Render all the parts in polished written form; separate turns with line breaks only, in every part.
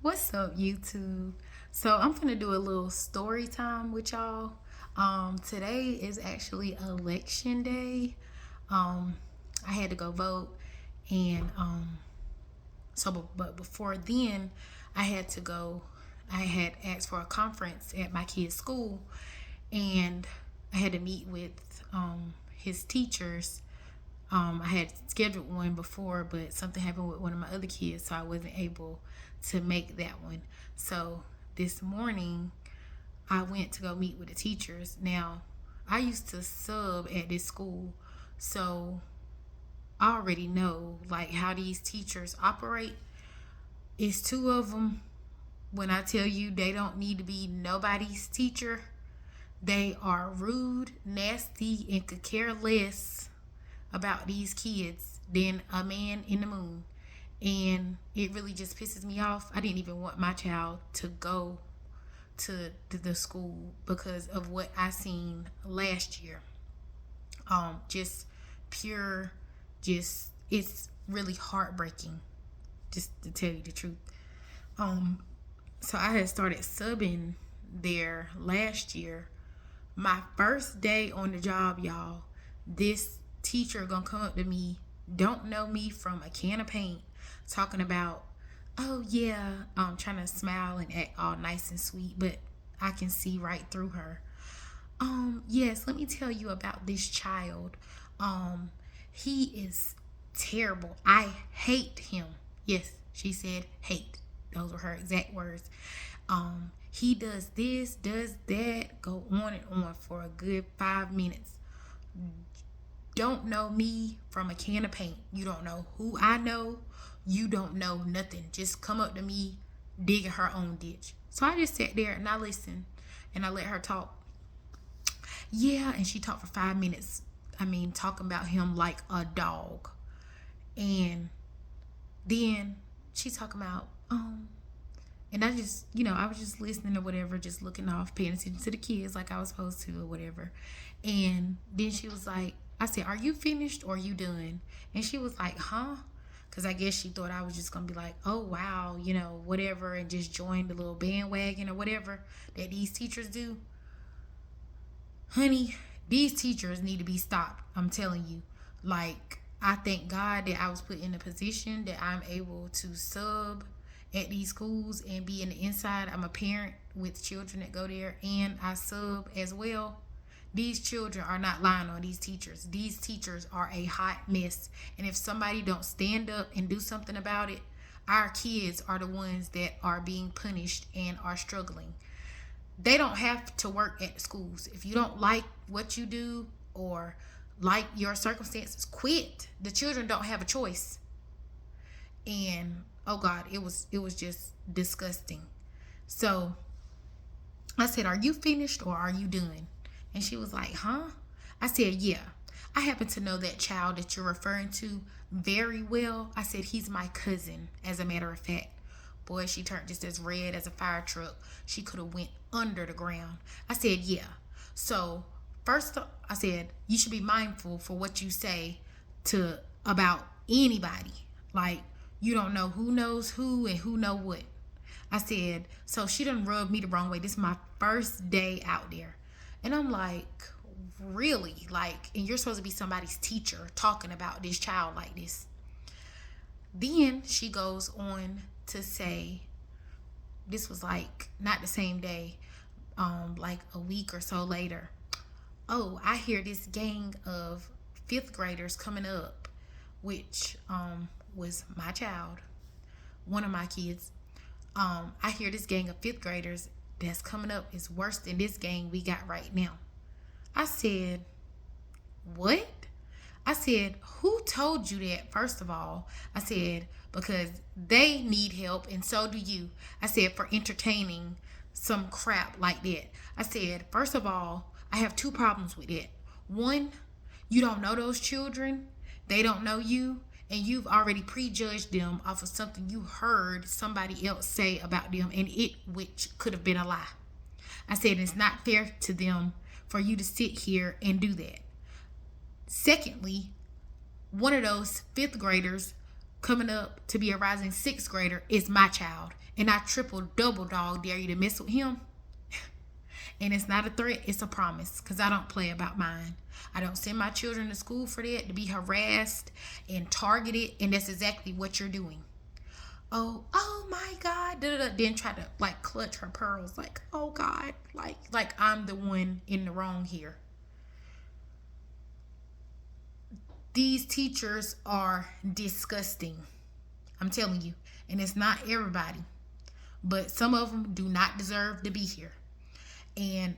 What's up, YouTube? So I'm gonna do a little story time with y'all. Today is actually election day. Um, I had to go vote, and but before then, I had to go. I had asked for a conference at my kid's school, and I had to meet with his teachers. I had scheduled one before, but something happened with one of my other kids, so I wasn't able to make that one. So this morning, I went to go meet with the teachers. Now, I used to sub at this school, so I already know like how these teachers operate. It's two of them. When I tell you they don't need to be nobody's teacher, they are rude, nasty, and could care less about these kids than a man in the moon. And it really just pisses me off. I didn't even want my child to go to the school because of what I seen last year. Just pure, just it's really heartbreaking, just to tell you the truth. Um, so I had started subbing there last year. My first day on the job, y'all, this teacher gonna come up to me, don't know me from a can of paint, talking about, oh yeah, trying to smile and act all nice and sweet, but I can see right through her. Yes, let me tell you about this child. Um, he is terrible. I hate him. Yes, she said hate. Those were her exact words. He does this, does that, go on and on for a good 5 minutes. Don't know me from a can of paint. You don't know who I know. You don't know nothing. Just come up to me digging her own ditch. So I just sat there and I listened and I let her talk. Yeah, and she talked for 5 minutes. I mean, talking about him like a dog. And then she talking about, and I just, I was just listening or whatever, just looking off, paying attention to the kids like I was supposed to or whatever. And then she was like, I said, are you finished or are you done? And she was like, huh? Because I guess she thought I was just going to be like, oh, wow, whatever, and just join the little bandwagon or whatever that these teachers do. Honey, these teachers need to be stopped. I'm telling you. Like, I thank God that I was put in a position that I'm able to sub at these schools and be in the inside. I'm a parent with children that go there and I sub as well. These children are not lying on these teachers. These teachers are a hot mess. And if somebody don't stand up and do something about it, our kids are the ones that are being punished and are struggling. They don't have to work at the schools. If you don't like what you do or like your circumstances, quit. The children don't have a choice. And oh God, it was just disgusting. So I said, are you finished or are you done? And she was like, huh? I said, yeah. I happen to know that child that you're referring to very well. I said, he's my cousin, as a matter of fact. Boy, she turned just as red as a fire truck. She could have went under the ground. I said, yeah. So first, I said, you should be mindful for what you say to about anybody. Like, you don't know who knows who and who know what. I said, so she done rubbed me the wrong way. This is my first day out there. And I'm like, really? Like, and you're supposed to be somebody's teacher talking about this child like this. Then she goes on to say, this was like not the same day, like a week or so later. Oh, I hear this gang of fifth graders coming up, which was my child, one of my kids. I hear this gang of fifth graders that's coming up is worse than this gang we got right now. I said, what? I said, who told you that, first of all? I said, because they need help and so do you. I said, for entertaining some crap like that. I said, first of all, I have two problems with it. One, you don't know those children, they don't know you, and you've already prejudged them off of something you heard somebody else say about them, and it which could have been a lie. I said, it's not fair to them for you to sit here and do that. Secondly, one of those fifth graders coming up to be a rising sixth grader is my child. And I triple double dog dare you to mess with him. And it's not a threat, it's a promise. Because I don't play about mine. I don't send my children to school for that, to be harassed and targeted. And that's exactly what you're doing. Oh my God. Da-da-da. Then try to like clutch her pearls. Like, oh God. Like I'm the one in the wrong here. These teachers are disgusting. I'm telling you. And it's not everybody. But some of them do not deserve to be here. And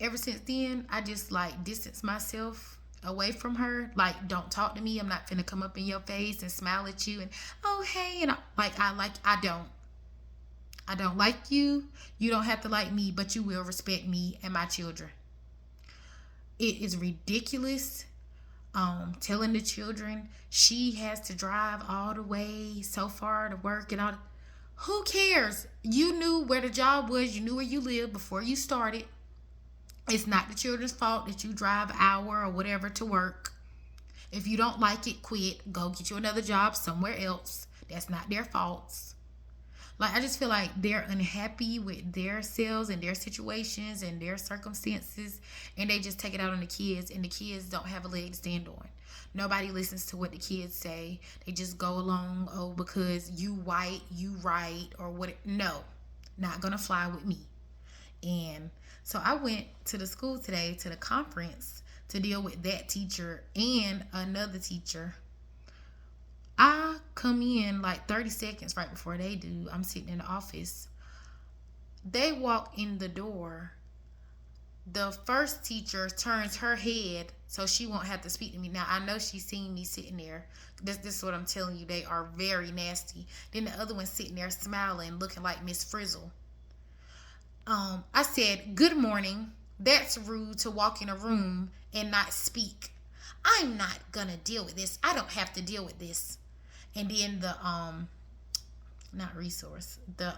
ever since then, I just like distance myself away from her. Like, don't talk to me. I'm not finna come up in your face and smile at you and, oh hey, and I don't like you. You don't have to like me, but you will respect me and my children. It is ridiculous. Telling the children she has to drive all the way so far to work and all. Who cares? You knew where the job was. You knew where you lived before you started. It's not the children's fault that you drive an hour or whatever to work. If you don't like it, quit. Go get you another job somewhere else. That's not their faults. Like, I just feel like they're unhappy with their selves and their situations and their circumstances, and they just take it out on the kids, and the kids don't have a leg to stand on. Nobody listens to what the kids say. They just go along, oh, because you white, you right, or what. No, not gonna fly with me. And so I went to the school today, to the conference, to deal with that teacher and another teacher. I come in like 30 seconds right before they do. I'm sitting in the office. They walk in the door. The first teacher turns her head so she won't have to speak to me. Now, I know she's seen me sitting there. This is what I'm telling you. They are very nasty. Then the other one's sitting there smiling, looking like Miss Frizzle. I said, good morning. That's rude to walk in a room and not speak. I'm not gonna deal with this. I don't have to deal with this. And then the not resource, the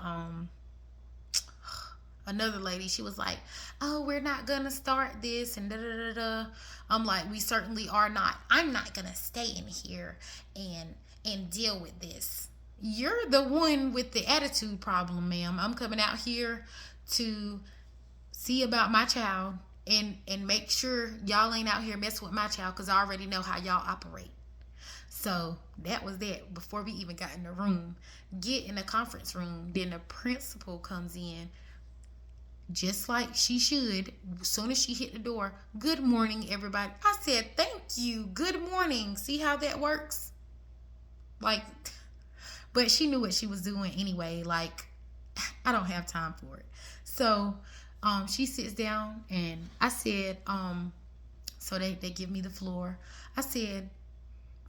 another lady, she was like, oh, we're not gonna start this and da da da da. I'm like, we certainly are not. I'm not gonna stay in here and deal with this. You're the one with the attitude problem, ma'am. I'm coming out here to see about my child and make sure y'all ain't out here messing with my child, because I already know how y'all operate. So that was that before we even got in the room. Get in the conference room. Then the principal comes in just like she should. As soon as she hit the door, good morning, everybody. I said, thank you. Good morning. See how that works? Like, but she knew what she was doing anyway. Like, I don't have time for it. So she sits down and I said, so they give me the floor. I said,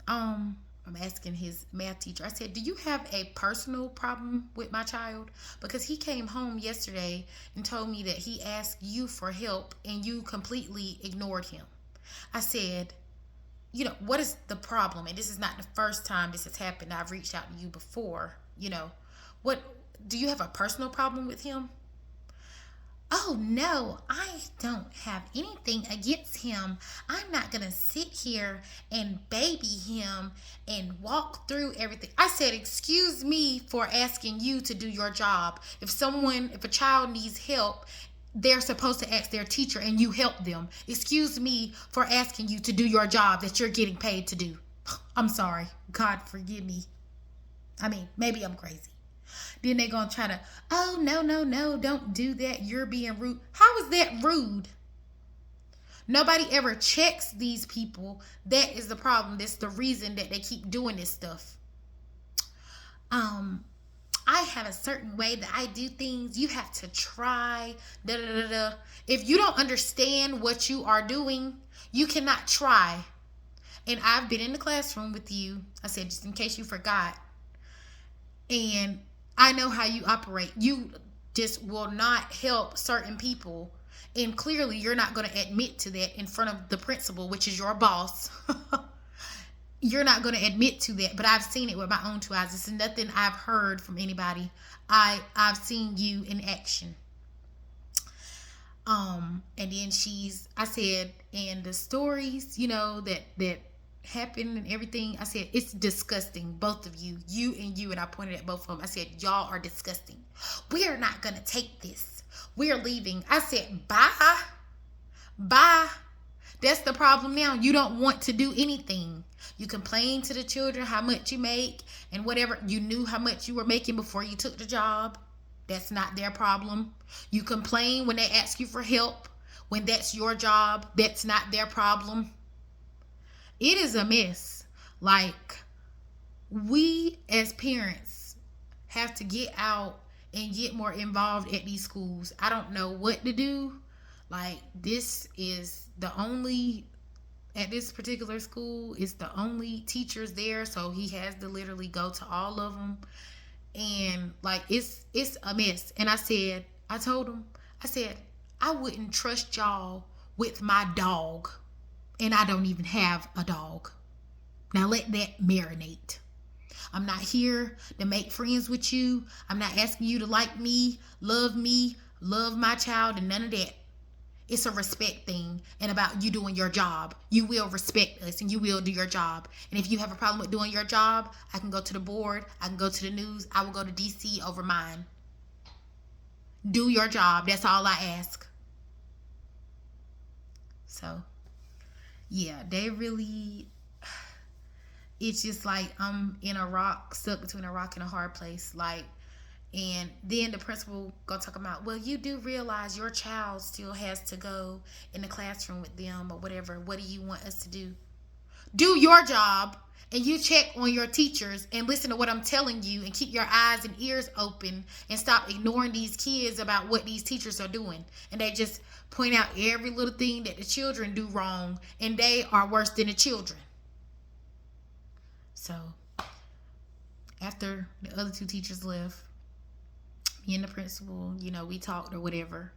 I'm asking his math teacher. I said, do you have a personal problem with my child? Because he came home yesterday and told me that he asked you for help and you completely ignored him. I said, what is the problem? And this is not the first time this has happened. I've reached out to you before. What do you have a personal problem with him? Oh no, I don't have anything against him. I'm not gonna sit here and baby him and walk through everything. I said, excuse me for asking you to do your job. If a child needs help, they're supposed to ask their teacher and you help them. Excuse me for asking you to do your job that you're getting paid to do. I'm sorry. God forgive me. I mean, maybe I'm crazy. Then they're going to try to, oh, no, don't do that. You're being rude. How is that rude? Nobody ever checks these people. That is the problem. That's the reason that they keep doing this stuff. I have a certain way that I do things. You have to try. Da, da, da, da. If you don't understand what you are doing, you cannot try. And I've been in the classroom with you. I said, just in case you forgot. And I know how you operate. You just will not help certain people. And clearly you're not going to admit to that in front of the principal, which is your boss. You're not going to admit to that. But I've seen it with my own two eyes. This is nothing I've heard from anybody. I've seen you in action. And then I said, and the stories, that happened and everything, I said, it's disgusting. Both of you, and I pointed at both of them. I said, y'all are disgusting. We are not going to take this. We're leaving. I said, bye. Bye. That's the problem now. You don't want to do anything. You complain to the children how much you make and whatever. You knew how much you were making before you took the job. That's not their problem. You complain when they ask you for help. When that's your job, that's not their problem. It is a mess. Like, we as parents have to get out and get more involved at these schools. I don't know what to do. Like, this is the only, at this particular school, it's the only teachers there, so he has to literally go to all of them. And like, it's a mess. And I told him, I said, I wouldn't trust y'all with my dog, and I don't even have a dog. Now let that marinate. I'm not here to make friends with you. I'm not asking you to like me, love my child, and none of that. It's a respect thing, and about you doing your job. You will respect us and you will do your job. And if you have a problem with doing your job, I can go to the board, I can go to the news, I will go to DC over mine. Do your job. That's all I ask. So, yeah, they really, it's just like I'm in a rock, stuck between a rock and a hard place. Like, and then the principal go talk about, well, you do realize your child still has to go in the classroom with them or whatever. What do you want us to do? Do your job, and you check on your teachers and listen to what I'm telling you and keep your eyes and ears open and stop ignoring these kids about what these teachers are doing. And they just point out every little thing that the children do wrong, and they are worse than the children. So after the other two teachers left, me and the principal, we talked or whatever.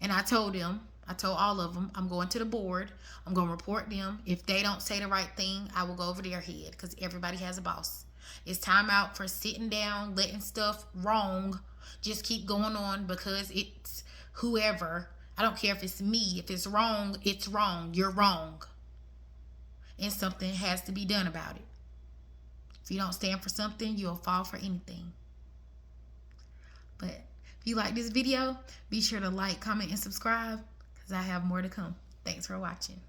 And I told all of them, I'm going to the board. I'm going to report them. If they don't say the right thing, I will go over their head, because everybody has a boss. It's time out for sitting down, letting stuff wrong just keep going on because it's whoever. I don't care if it's me. If it's wrong, it's wrong. You're wrong. And something has to be done about it. If you don't stand for something, you'll fall for anything. But if you like this video, be sure to like, comment, and subscribe, because I have more to come. Thanks for watching.